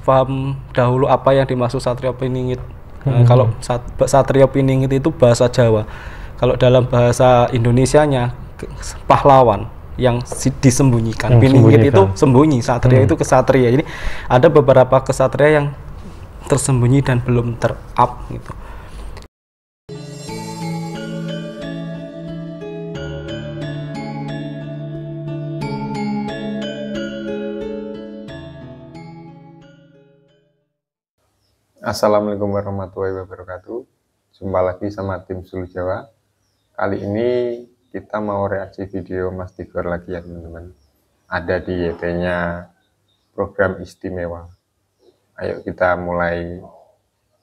paham dahulu apa yang dimaksud Satrio Piningit. Kalau Satrio Piningit itu bahasa Jawa. Kalau dalam bahasa Indonesianya pahlawan yang disembunyikan. Piningit itu sembunyi, Satrio itu kesatria. Jadi ada beberapa kesatria yang tersembunyi dan belum ter-up gitu. Assalamualaikum warahmatullahi wabarakatuh. Jumpa lagi sama tim Sulu Jawa. Kali ini kita mau reaksi video Mas Tigor lagi ya teman-teman. Ada di YT-nya program istimewa. Ayo kita mulai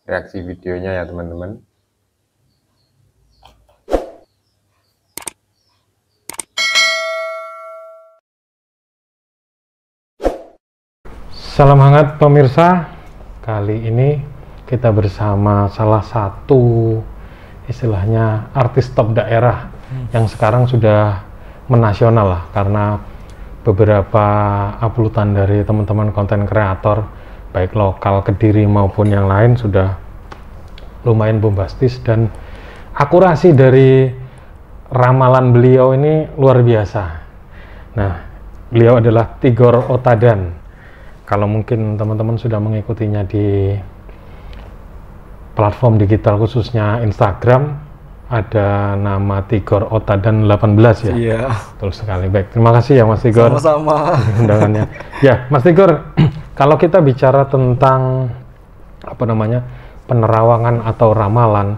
reaksi videonya ya teman-teman. Salam hangat pemirsa. Kali ini kita bersama salah satu istilahnya artis top daerah yang sekarang sudah menasional lah, karena beberapa uploadan dari teman-teman konten kreator baik lokal Kediri maupun yang lain sudah lumayan bombastis, dan akurasi dari ramalan beliau ini luar biasa. Nah, beliau adalah Tigor Otadan. Kalau mungkin teman-teman sudah mengikutinya di platform digital khususnya Instagram, ada nama Tigor Otadan 18 ya? Iya. Betul sekali. Baik, terima kasih ya Mas Tigor. Sama-sama. Undangannya. Ya, Mas Tigor, kalau kita bicara tentang penerawangan atau ramalan,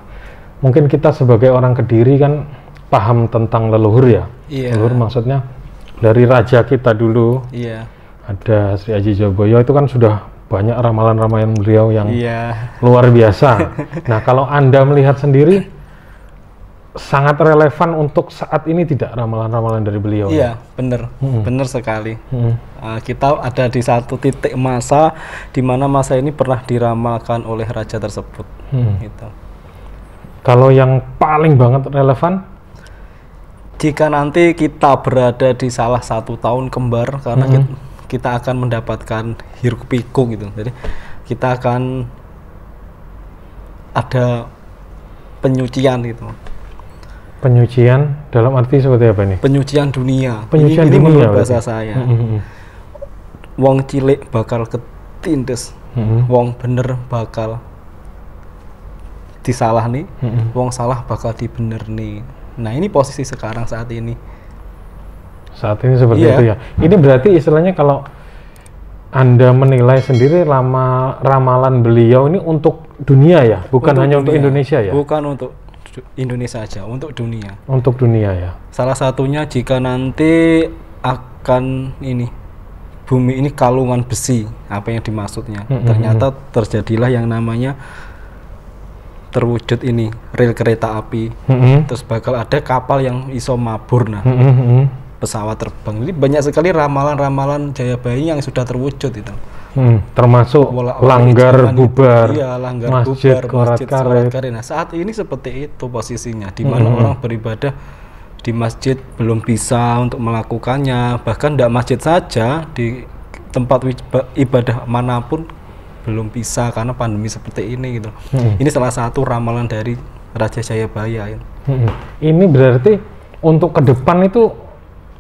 mungkin kita sebagai orang Kediri kan paham tentang leluhur ya? Iya. Leluhur maksudnya dari raja kita dulu. Iya. Ada Sri Aji Joboyo, itu kan sudah banyak ramalan-ramalan beliau yang luar biasa. Nah, kalau Anda melihat sendiri, sangat relevan untuk saat ini tidak ramalan-ramalan dari beliau? Iya, benar, benar sekali. Kita ada di satu titik masa di mana masa ini pernah diramalkan oleh raja tersebut. Gitu. Kalau yang paling banget relevan? Jika nanti kita berada di salah satu tahun kembar, karena kita akan mendapatkan hiruk pikuk gitu. Jadi kita akan ada penyucian gitu. Penyucian dalam arti seperti apa ini? Penyucian dunia. Penyucian ini dunia menurut bahasa saya. Wong cilik bakal ketindes. Wong bener bakal disalah nih. Wong salah bakal dibener nih. Nah, ini posisi sekarang saat ini. Saat ini seperti itu ya. Ini berarti istilahnya kalau Anda menilai sendiri ramalan beliau ini untuk dunia ya, bukan hanya untuk Indonesia ya? Bukan untuk Indonesia saja, untuk dunia. Untuk dunia ya. Salah satunya jika nanti akan bumi ini kalungan besi, apa yang dimaksudnya? Ternyata terjadilah yang namanya terwujud rel kereta api. Terus bakal ada kapal yang iso mabur, pesawat terbang. Jadi banyak sekali ramalan-ramalan Jayabaya yang sudah terwujud itu. Termasuk langgar bubar, masjid Qorat Karet. Nah, saat ini seperti itu posisinya, di mana orang beribadah di masjid belum bisa untuk melakukannya, bahkan tidak masjid saja, di tempat ibadah manapun belum bisa karena pandemi seperti ini gitu. Ini salah satu ramalan dari Raja Jayabaya. Ini berarti untuk ke depan itu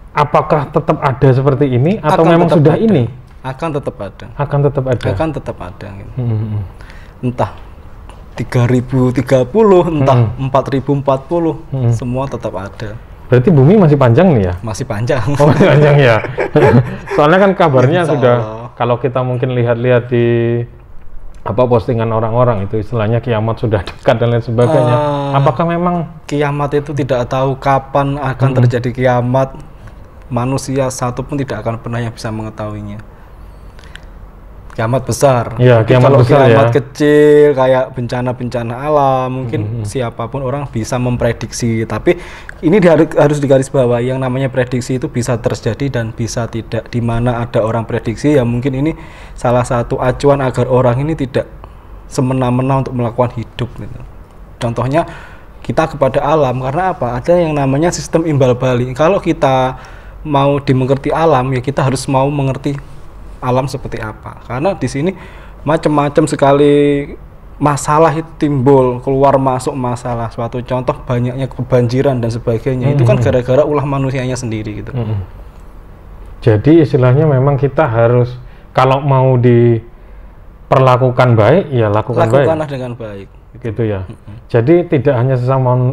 apakah tetap ada seperti ini atau memang sudah ada. Ini? Akan tetap ada. Akan tetap ada. Akan tetap ada. Gitu. Entah 3030, entah 4040, semua tetap ada. Berarti bumi masih panjang nih ya? Masih panjang. Oh, masih panjang ya. Soalnya kan kabarnya sudah, kalau kita mungkin lihat-lihat di postingan orang-orang itu istilahnya kiamat sudah dekat dan lain sebagainya. Apakah memang kiamat itu tidak tahu kapan akan terjadi kiamat? Manusia satu pun tidak akan pernah yang bisa mengetahuinya. Kiamat besar. Ya, kiamat besar kiamat kecil kayak bencana-bencana alam mungkin siapapun orang bisa memprediksi. Tapi ini harus digarisbawahi, yang namanya prediksi itu bisa terjadi dan bisa tidak. Di mana ada orang prediksi ya mungkin ini salah satu acuan agar orang ini tidak semena-mena untuk melakukan hidup. Gitu. Contohnya kita kepada alam, karena apa? Ada yang namanya sistem imbal balik. Kalau kita mau dimengerti alam, ya kita harus mau mengerti alam seperti apa. Karena di sini macam-macam sekali masalah itu timbul, keluar masuk masalah. Suatu contoh banyaknya kebanjiran dan sebagainya. Itu kan gara-gara ulah manusianya sendiri gitu. Jadi istilahnya memang kita harus kalau mau diperlakukan baik, ya lakukanlah dengan baik. Gitu ya. Jadi tidak hanya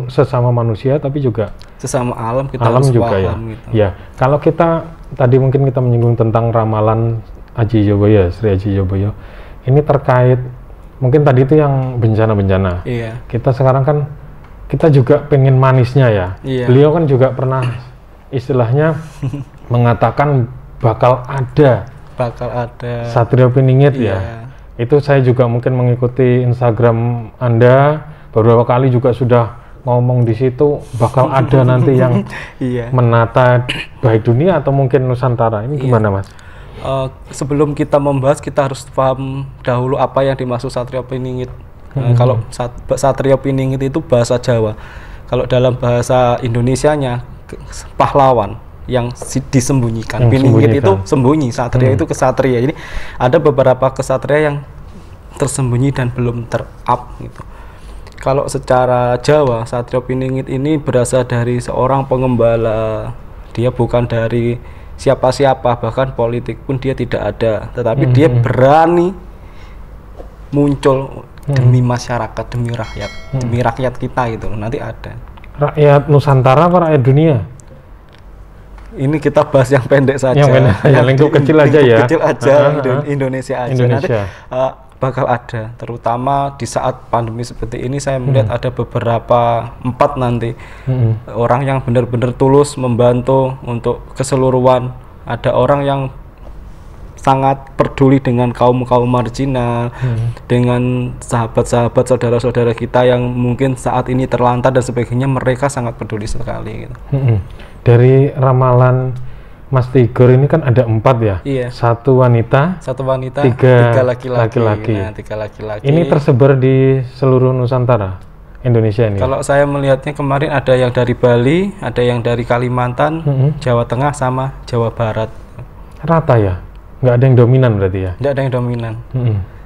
sesama manusia, tapi juga sesama alam kita alam harus juga paham, ya. gitu. Ya, kalau kita tadi mungkin kita menyinggung tentang ramalan Aji Joboyo, Sri Aji Joboyo. Ini terkait mungkin tadi itu yang bencana-bencana. Iya. Kita sekarang kan kita juga pengen manisnya ya. Iya. Beliau kan juga pernah istilahnya mengatakan bakal ada Satrio Piningit iya. ya. Itu saya juga mungkin mengikuti Instagram Anda beberapa kali juga sudah ngomong di situ bakal ada nanti yang iya. menata baik dunia atau mungkin Nusantara. Ini gimana Mas? Sebelum kita membahas kita harus paham dahulu apa yang dimaksud Satrio Piningit. Kalau Satrio Piningit itu bahasa Jawa. Kalau dalam bahasa Indonesianya pahlawan yang disembunyikan. Piningit itu sembunyi, satria itu kesatria. Jadi ada beberapa kesatria yang tersembunyi dan belum ter-up gitu. Kalau secara Jawa, Satrio Piningit ini berasal dari seorang pengembala. Dia bukan dari siapa-siapa, bahkan politik pun dia tidak ada. Tetapi dia berani muncul demi masyarakat, demi rakyat kita gitu. Nanti ada. Rakyat Nusantara apa rakyat dunia? Ini kita bahas yang pendek saja. Yang pendek, yang lingkup kecil aja ya. Kecil aja, Indonesia aja. Nanti bakal ada, terutama di saat pandemi seperti ini saya melihat ada beberapa 4 nanti orang yang benar-benar tulus membantu untuk keseluruhan. Ada orang yang sangat peduli dengan kaum-kaum marginal, dengan sahabat-sahabat, saudara-saudara kita yang mungkin saat ini terlantar dan sebagainya, mereka sangat peduli sekali gitu. Dari ramalan Mas Tigor ini kan ada 4 ya? Iya. 1 wanita, 3 laki-laki. Nah, 3 laki-laki. Ini tersebar di seluruh Nusantara, Indonesia ini? Kalau saya melihatnya kemarin ada yang dari Bali, ada yang dari Kalimantan, Jawa Tengah, sama Jawa Barat. Rata ya? Nggak ada yang dominan berarti ya? Nggak ada yang dominan.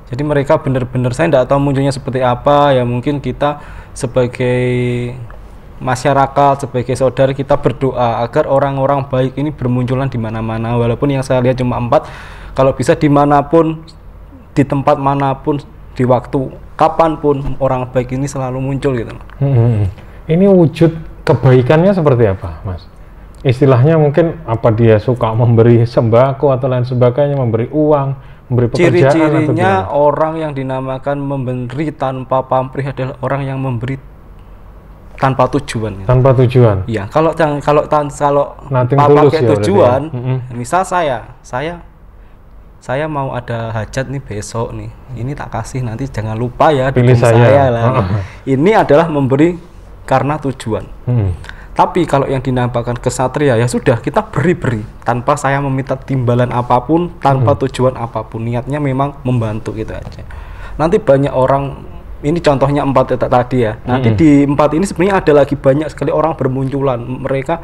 Jadi mereka benar-benar, saya nggak tahu munculnya seperti apa, ya mungkin kita sebagai masyarakat, sebagai saudara kita berdoa agar orang-orang baik ini bermunculan di mana-mana. Walaupun yang saya lihat cuma 4, kalau bisa dimanapun, di tempat manapun, di waktu kapanpun orang baik ini selalu muncul gitu. Ini wujud kebaikannya seperti apa, Mas? Istilahnya mungkin apa dia suka memberi sembako atau lain sebagainya, memberi uang, memberi pekerjaan? Ciri-cirinya orang yang dinamakan memberi tanpa pamrih adalah orang yang memberi tanpa tujuan. Tanpa tujuan. Iya, kalau pakai tujuan, misal saya mau ada hajat nih besok nih, ini tak kasih, nanti jangan lupa ya pilih saya lah. Ini adalah memberi karena tujuan. Tapi kalau yang dinamakan kesatria, ya sudah, kita beri tanpa saya meminta timbalan apapun, tanpa tujuan apapun, niatnya memang membantu gitu aja. Nanti banyak orang, ini contohnya 4 tadi ya. Nanti di 4 ini sebenarnya ada lagi banyak sekali orang bermunculan. Mereka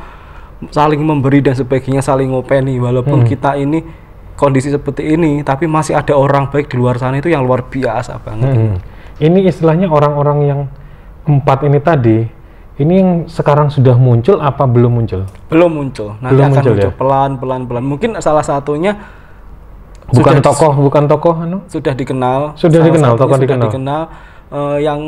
saling memberi dan sebagainya, saling ngopeni. Walaupun kita ini kondisi seperti ini, tapi masih ada orang baik di luar sana itu yang luar biasa banget. Ini istilahnya orang-orang yang 4 ini tadi, ini yang sekarang sudah muncul apa belum muncul? Belum muncul. Nanti akan muncul ya? Pelan-pelan. Mungkin salah satunya bukan tokoh anu? Sudah dikenal. Tokoh dikenal. Yang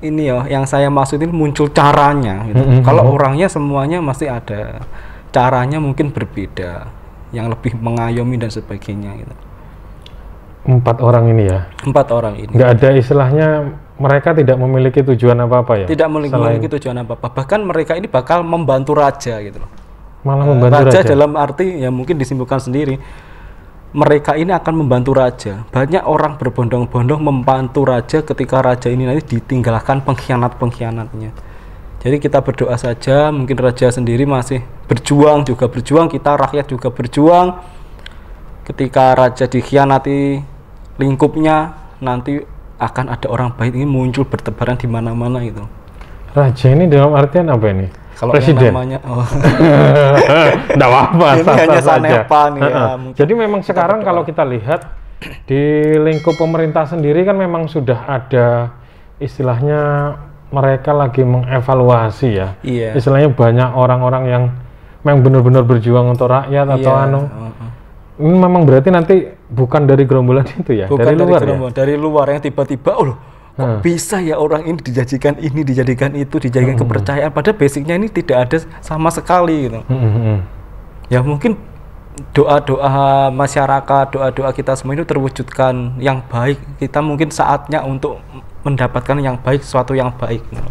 ini ya, yang saya maksudin muncul caranya gitu. Kalau orangnya semuanya masih ada, caranya mungkin berbeda, yang lebih mengayomi dan sebagainya gitu. 4 orang ini ya? 4 orang ini. Nggak ada istilahnya mereka tidak memiliki tujuan apa-apa ya? Tidak memiliki tujuan apa-apa. Bahkan mereka ini bakal membantu raja gitu loh. Malah membantu raja dalam arti ya mungkin disimpulkan sendiri. Mereka ini akan membantu raja. Banyak orang berbondong-bondong membantu raja ketika raja ini nanti ditinggalkan pengkhianat-pengkhianatnya. Jadi kita berdoa saja, mungkin raja sendiri masih berjuang, kita rakyat juga berjuang. Ketika raja dikhianati lingkupnya, nanti akan ada orang baik ini muncul bertebaran di mana-mana itu. Raja ini dalam artian apa ini? Kalau presiden? Namanya, Nggak apa-apa. Ini hanya sanepan ya. Jadi memang sekarang kalau kita lihat di lingkup pemerintah sendiri kan memang sudah ada istilahnya mereka lagi mengevaluasi ya. Iya. Istilahnya banyak orang-orang yang memang benar-benar berjuang untuk rakyat atau ini memang berarti nanti bukan dari gerombolan itu ya, bukan dari luar ya? Dari luar yang tiba-tiba kok bisa ya orang ini dijadikan itu, dijadikan kepercayaan, padahal basicnya ini tidak ada sama sekali gitu. Ya mungkin doa-doa masyarakat, doa-doa kita semua itu terwujudkan yang baik, kita mungkin saatnya untuk mendapatkan yang baik, sesuatu yang baik gitu.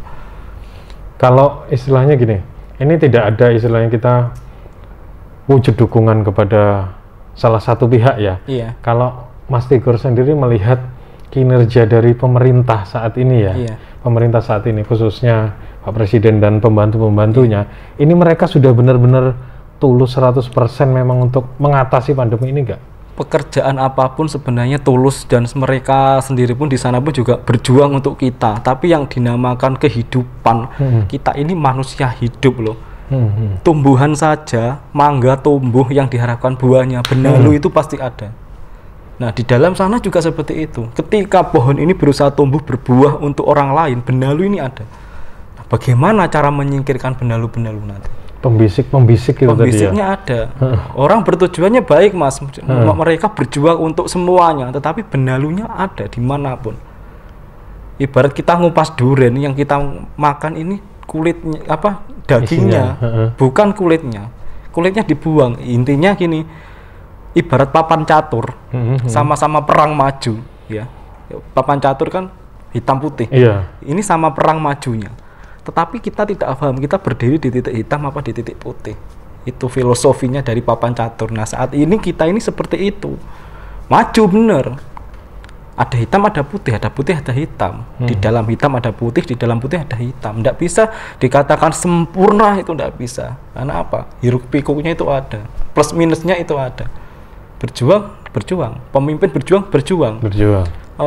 Kalau istilahnya gini, ini tidak ada istilahnya kita wujud dukungan kepada salah satu pihak ya. Iya. Kalau Mas Tigor sendiri melihat kinerja dari pemerintah saat ini ya, pemerintah saat ini khususnya Pak Presiden dan pembantu-pembantunya, ini mereka sudah benar-benar tulus 100% memang untuk mengatasi pandemi ini enggak? Pekerjaan apapun sebenarnya tulus, dan mereka sendiri pun di sana pun juga berjuang untuk kita. Tapi yang dinamakan kehidupan, kita ini manusia hidup loh. Tumbuhan saja, mangga tumbuh yang diharapkan buahnya, benalu itu pasti ada. Nah di dalam sana juga seperti itu. Ketika pohon ini berusaha tumbuh berbuah untuk orang lain, benalu ini ada. Nah, bagaimana cara menyingkirkan benalu-benalu nanti? Pembisik itu pembisiknya tadi ya? Ada. Orang bertujuannya baik Mas, mereka berjuang untuk semuanya, tetapi benalunya ada dimanapun. Ibarat kita ngupas durian, yang kita makan ini kulitnya dagingnya, bukan kulitnya dibuang. Intinya gini, ibarat papan catur, sama-sama perang maju ya. Papan catur kan hitam putih, ini sama perang majunya, tetapi kita tidak paham kita berdiri di titik hitam apa di titik putih. Itu filosofinya dari papan catur. Nah saat ini kita ini seperti itu, maju bener, ada hitam, ada putih, ada putih, ada hitam. Di dalam hitam ada putih, di dalam putih ada hitam. Tidak bisa dikatakan sempurna, itu tidak bisa. Karena apa? Hiruk pikuknya itu ada, plus minusnya itu ada. Berjuang. Pemimpin berjuang.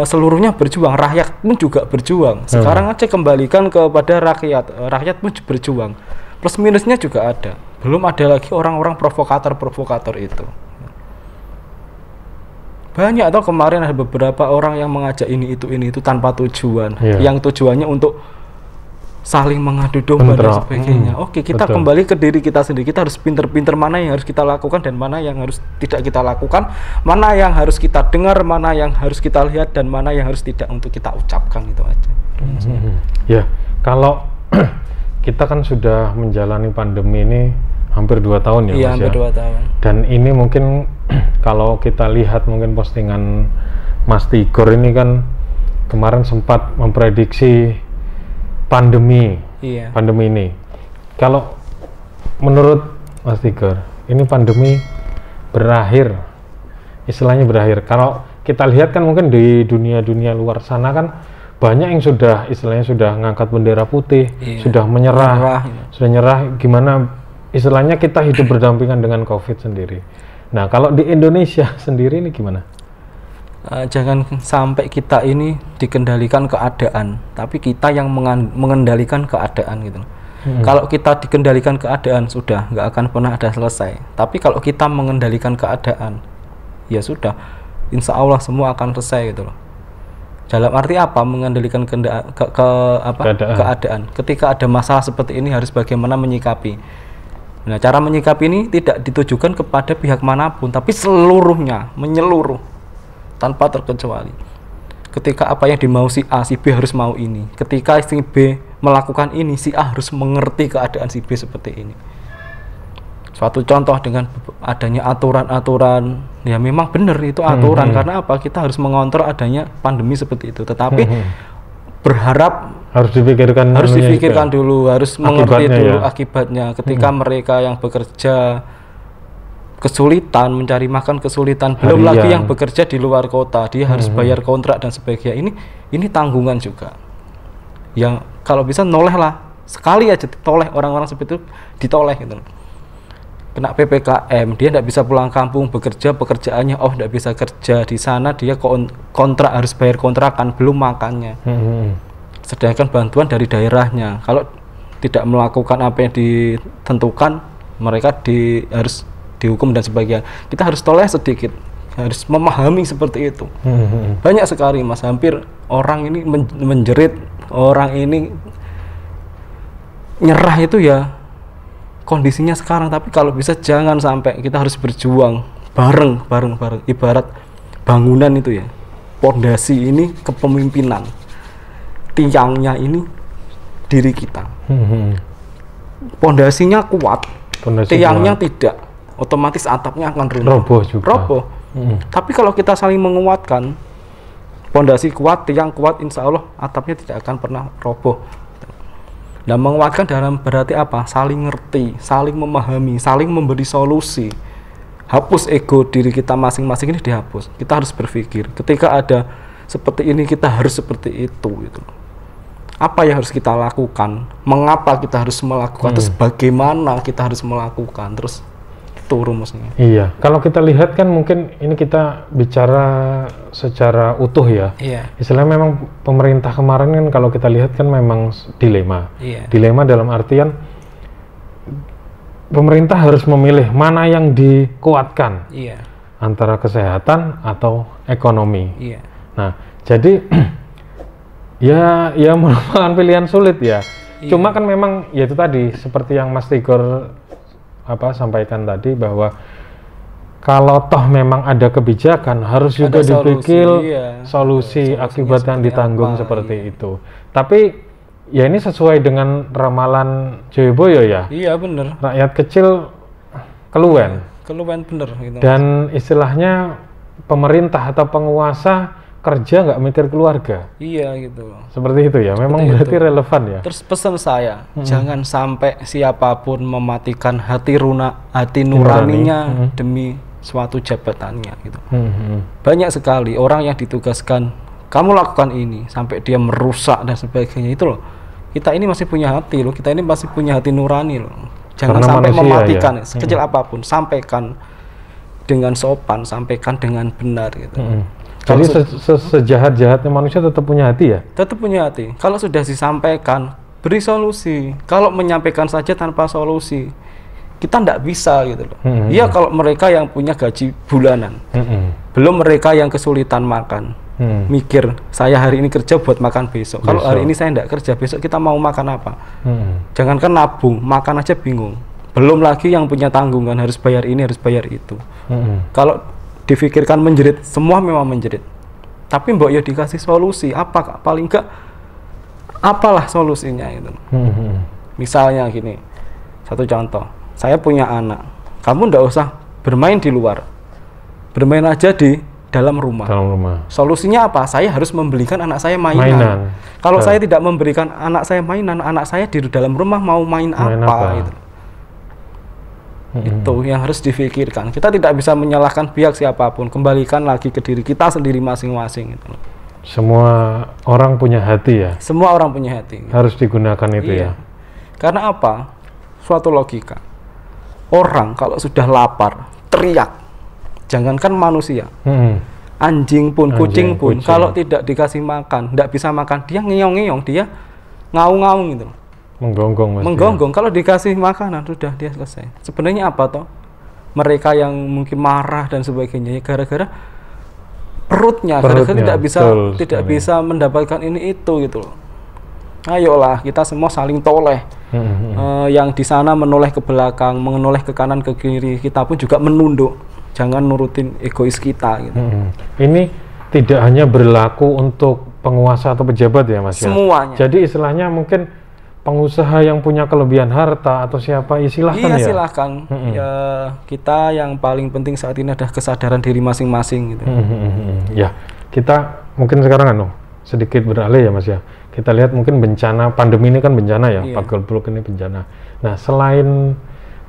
Seluruhnya berjuang, rakyat pun juga berjuang. Sekarang aja kembalikan kepada rakyat pun berjuang. Plus minusnya juga ada. Belum ada lagi orang-orang provokator itu. Banyak, atau kemarin ada beberapa orang yang mengajak ini itu tanpa tujuan, yang tujuannya untuk saling mengadu domba dan sebagainya. Oke, kita kembali ke diri kita sendiri. Kita harus pinter-pinter mana yang harus kita lakukan dan mana yang harus tidak kita lakukan, mana yang harus kita dengar, mana yang harus kita lihat, dan mana yang harus tidak untuk kita ucapkan. Itu aja. Ya, kalau kita kan sudah menjalani pandemi ini hampir 2 tahun ya, Mas, hampir 2 tahun. Dan ini mungkin kalau kita lihat mungkin postingan Mas Tigor ini kan kemarin sempat memprediksi pandemi ini. Kalau menurut Mas Tigor, ini pandemi berakhir, istilahnya berakhir. Kalau kita lihat kan mungkin di dunia luar sana kan banyak yang sudah istilahnya sudah ngangkat bendera putih, sudah menyerah, gimana istilahnya kita hidup berdampingan dengan COVID sendiri. Nah, kalau di Indonesia sendiri ini gimana? Jangan sampai kita ini dikendalikan keadaan, tapi kita yang mengendalikan keadaan gitu. Kalau kita dikendalikan keadaan, sudah nggak akan pernah ada selesai. Tapi kalau kita mengendalikan keadaan, ya sudah, insya Allah semua akan selesai gitu loh. Dalam arti apa? Mengendalikan keadaan. Ketika ada masalah seperti ini harus bagaimana menyikapi. Nah, cara menyikapi ini tidak ditujukan kepada pihak manapun, tapi seluruhnya, menyeluruh, tanpa terkecuali. Ketika apa yang dimau si A, si B harus mau ini. Ketika si B melakukan ini, si A harus mengerti keadaan si B seperti ini. Suatu contoh dengan adanya aturan-aturan, ya memang benar itu aturan, karena apa? Kita harus mengontrol adanya pandemi seperti itu. Tetapi berharap harus dipikirkan dulu, harus mengerti dulu akibatnya. Ketika mereka yang bekerja kesulitan mencari makan, kesulitan, belum lagi yang bekerja di luar kota, dia harus bayar kontrak dan sebagainya. Ini tanggungan juga. Yang kalau bisa noleh lah, sekali aja ditoleh, orang-orang seperti itu ditoleh gitu. Kena PPKM, dia tidak bisa pulang kampung bekerja, pekerjaannya tidak bisa kerja di sana, dia kontrak, harus bayar kontrakan, belum makannya. Sedangkan bantuan dari daerahnya, kalau tidak melakukan apa yang ditentukan, mereka harus dihukum dan sebagainya. Kita harus toleh sedikit, harus memahami seperti itu. Banyak sekali Mas, hampir orang ini menjerit, orang ini nyerah itu ya kondisinya sekarang. Tapi kalau bisa jangan sampai, kita harus berjuang bareng. Ibarat bangunan itu ya, pondasi ini kepemimpinan, tiangnya ini diri kita. Pondasinya kuat, tiangnya tidak, otomatis atapnya akan roboh juga. Tapi kalau kita saling menguatkan, pondasi kuat, tiang kuat, insya Allah atapnya tidak akan pernah roboh. Dan menguatkan dalam berarti apa? Saling ngerti, saling memahami, saling memberi solusi. Hapus ego diri kita masing-masing ini, dihapus. Kita harus berpikir, ketika ada seperti ini kita harus seperti itu gitu. Apa yang harus kita lakukan? Mengapa kita harus melakukan? Terus bagaimana kita harus melakukan? Terus itu rumusnya. Iya, kalau kita lihat kan mungkin ini kita bicara secara utuh ya. Iya. Istilahnya memang pemerintah kemarin kan kalau kita lihat kan memang dilema. Iya. Dilema dalam artian pemerintah harus memilih mana yang dikuatkan. Iya. Antara kesehatan atau ekonomi. Iya. Nah, jadi ya merupakan pilihan sulit ya. Iya. Cuma kan memang ya itu tadi seperti yang Mas Tigor sampaikan tadi, bahwa kalau toh memang ada kebijakan harus juga dipikir solusi akibat yang ditanggung seperti itu. Tapi ya ini sesuai dengan ramalan Joyoboyo ya. Iya bener. Rakyat kecil keluwen bener gitu. Dan istilahnya pemerintah atau penguasa kerja nggak mikir keluarga. Iya gitu. Seperti itu ya. Memang berarti relevan ya. Terus pesan saya, jangan sampai siapapun mematikan hati nuraninya demi suatu jabatannya gitu. Banyak sekali orang yang ditugaskan, kamu lakukan ini sampai dia merusak dan sebagainya, itu loh. Kita ini masih punya hati loh. Kita ini masih punya hati nurani loh. Jangan sampai mematikan ya. Sekecil apapun, sampaikan dengan sopan, sampaikan dengan benar gitu. Jadi sejahat-jahatnya manusia tetap punya hati ya? Tetap punya hati. Kalau sudah disampaikan, beri solusi. Kalau menyampaikan saja tanpa solusi, kita tidak bisa gitu loh. Iya kalau mereka yang punya gaji bulanan, belum mereka yang kesulitan makan, mikir saya hari ini kerja buat makan besok. Kalau hari ini saya tidak kerja, besok kita mau makan apa? Jangankan nabung, makan aja bingung. Belum lagi yang punya tanggungan, harus bayar ini, harus bayar itu. Kalau difikirkan menjerit, semua memang menjerit. Tapi mbok ya dikasih solusi, apa paling enggak apalah solusinya itu. Misalnya gini, satu contoh, saya punya anak, kamu ndak usah bermain di luar, bermain aja di dalam rumah. Solusinya apa? Saya harus membelikan anak saya mainan. Kalau saya tidak memberikan anak saya mainan, anak saya di dalam rumah mau main apa? Gitu. Itu yang harus difikirkan. Kita tidak bisa menyalahkan pihak siapapun, kembalikan lagi ke diri kita sendiri masing-masing gitu. Semua orang punya hati ya? Semua orang punya hati. Harus digunakan itu ya? Karena apa? Suatu logika. Orang kalau sudah lapar, teriak. Jangankan manusia. Anjing pun, kucing pun, kalau tidak dikasih makan, tidak bisa makan, dia ngeong-ngeong, dia ngaung-ngaung gitu. Menggonggong. Kalau dikasih makanan sudah dia selesai. Sebenarnya apa toh? Mereka yang mungkin marah dan sebagainya gara-gara perutnya tidak bisa mendapatkan ini itu gitu loh. Ayolah kita semua saling toleh. Yang di sana menoleh ke belakang, menoleh ke kanan ke kiri, kita pun juga menunduk. Jangan nurutin egois kita gitu. Ini tidak hanya berlaku untuk penguasa atau pejabat ya Mas? Semuanya. Jadi istilahnya mungkin pengusaha yang punya kelebihan harta atau siapa, silahkan ya? Iya silahkan. Ya, kita yang paling penting saat ini adalah kesadaran diri masing-masing gitu. Ya, kita mungkin sekarang sedikit beralih ya Mas ya. Kita lihat mungkin bencana, pandemi ini kan bencana ya, Pagebluk ini bencana. Nah selain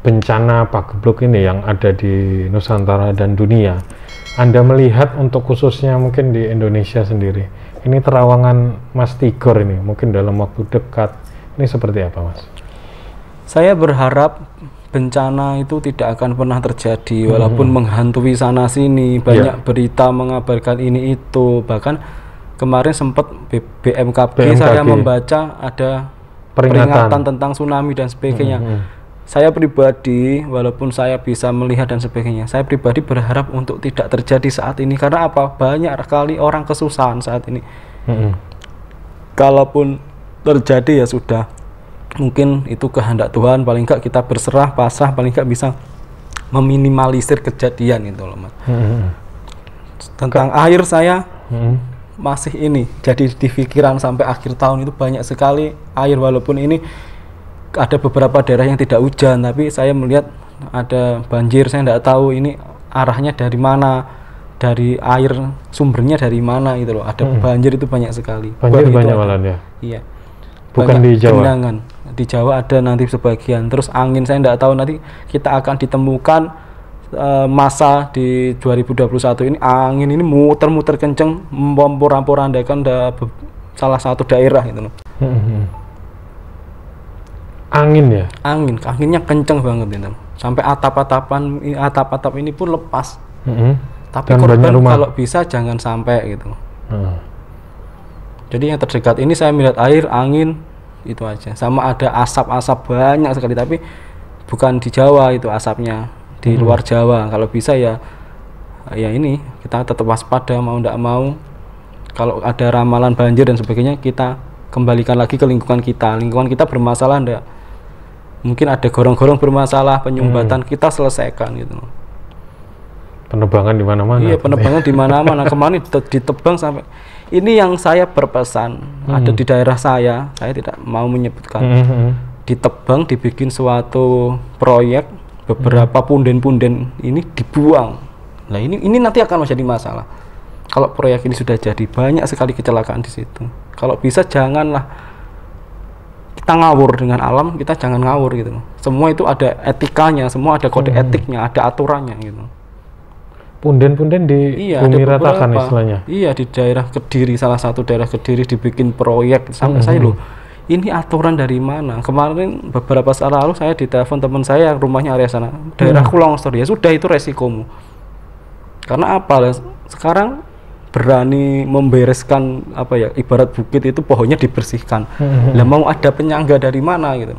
bencana Pagebluk ini yang ada di Nusantara dan dunia, Anda melihat untuk khususnya mungkin di Indonesia sendiri, ini terawangan Mas Tigor ini mungkin dalam waktu dekat, ini seperti apa Mas? Saya berharap bencana itu tidak akan pernah terjadi, walaupun menghantui sana sini, banyak berita mengabarkan ini itu, bahkan kemarin sempat BMKG saya membaca ada peringatan tentang tsunami dan sebagainya. saya pribadi, walaupun saya bisa melihat dan sebagainya, saya pribadi berharap untuk tidak terjadi saat ini. Karena apa? Banyak sekali orang kesusahan saat ini. Kalaupun terjadi ya sudah, mungkin itu kehendak Tuhan. Paling enggak kita berserah, pasrah, paling enggak bisa meminimalisir kejadian itu loh, Mas. Tentang air saya masih ini jadi di pikiran sampai akhir tahun itu banyak sekali air, walaupun ini ada beberapa daerah yang tidak hujan, tapi saya melihat ada banjir. Saya tidak tahu ini arahnya dari mana, dari air sumbernya dari mana itu loh. Ada banjir itu banyak sekali. Banjir banyak malah ya. Iya. Bukan di Jawa. Genangan. Di Jawa ada nanti sebagian. Terus angin saya tidak tahu, nanti kita akan ditemukan masa di 2021 ini angin ini muter-muter kenceng memporak-porandakan salah satu daerah itu loh. Angin ya? Anginnya kenceng banget itu. Sampai atap-atap ini pun lepas. Tapi dan korban kalau bisa jangan sampai gitu. Jadi yang terdekat ini saya melihat air, angin itu aja. Sama ada asap-asap banyak sekali, tapi bukan di Jawa itu asapnya. Di luar Jawa. Kalau bisa ya ini kita tetap waspada, mau tidak mau. Kalau ada ramalan banjir dan sebagainya, kita kembalikan lagi ke lingkungan kita. Lingkungan kita bermasalah enggak? Mungkin ada gorong-gorong bermasalah, penyumbatan, kita selesaikan gitu. Penebangan di mana-mana. Iya, penebangan di mana-mana. Kemarin ditebang sampai ini yang saya berpesan ada di daerah saya tidak mau menyebutkan. Ditebang, dibikin suatu proyek, beberapa punden-punden ini dibuang. Nah ini nanti akan menjadi masalah. Kalau proyek ini sudah jadi, banyak sekali kecelakaan di situ. Kalau bisa janganlah kita ngawur dengan alam, kita jangan ngawur gitu. Semua itu ada etikanya, semua ada kode etiknya, ada aturannya gitu. Punden-punden di bumi ratakan istilahnya. Iya, di daerah Kediri, salah satu daerah Kediri dibikin proyek sampai saya loh. Ini aturan dari mana? Kemarin beberapa saat lalu saya ditelepon teman saya yang rumahnya area sana, daerahku longsor. Ya sudah, itu resikomu. Karena apa? Sekarang berani membereskan ibarat bukit itu pohonnya dibersihkan. Lah mau ada penyangga dari mana gitu?